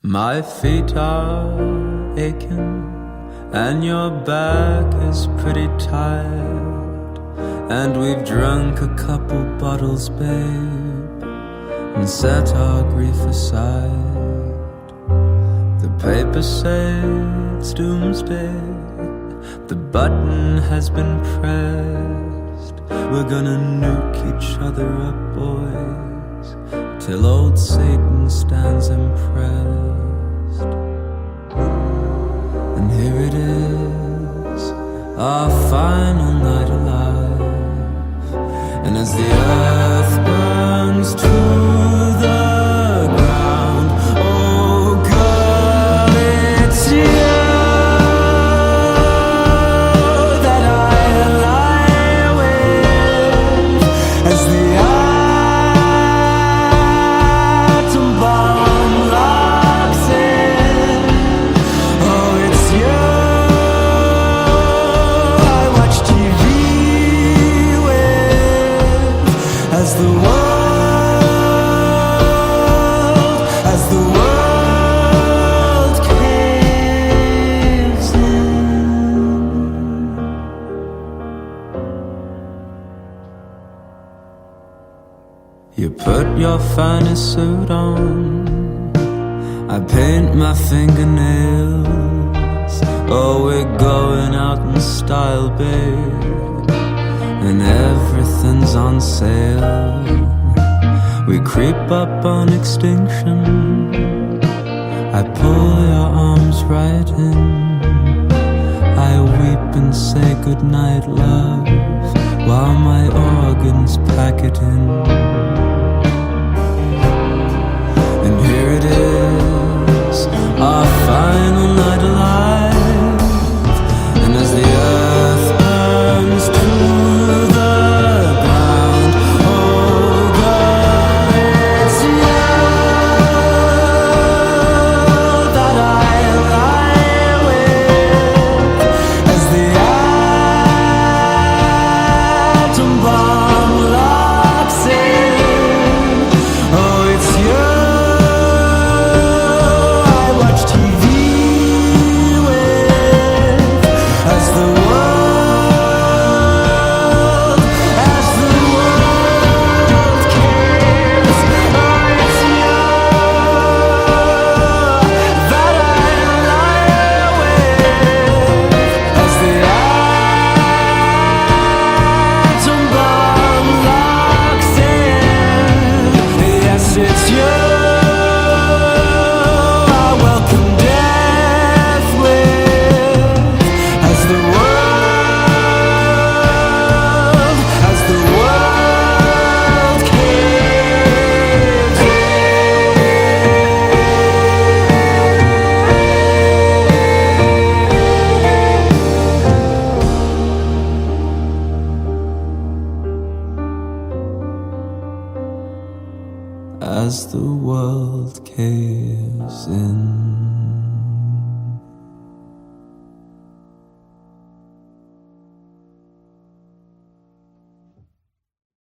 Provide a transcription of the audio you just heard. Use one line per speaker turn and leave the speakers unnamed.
My feet are aching and your back is pretty tired, and we've drunk a couple bottles, babe, and set our grief aside. The papers say it's doomsday, the button has been pressed. We're gonna nuke each other up, boys, till old Satan stands impressed. And here it is, our final night alive, and as the earth burns to the ground, oh girl, it's you that I lie with, as the atom bomb locks in. Oh, it's you I watch TV with, as the world caves in. You put your finest suit on, I paint my fingernails. Oh, we're going out in style, babe, and everything's on sale. We creep up on extinction, I pull your arms right in, I weep and say goodnight, love, while my organs pack it in. And here it is, our final night alive, and as the earth burns to the ground, oh God, it's you that I lie with, as the atom bomb locks in. Oh, it's you as the world caves in.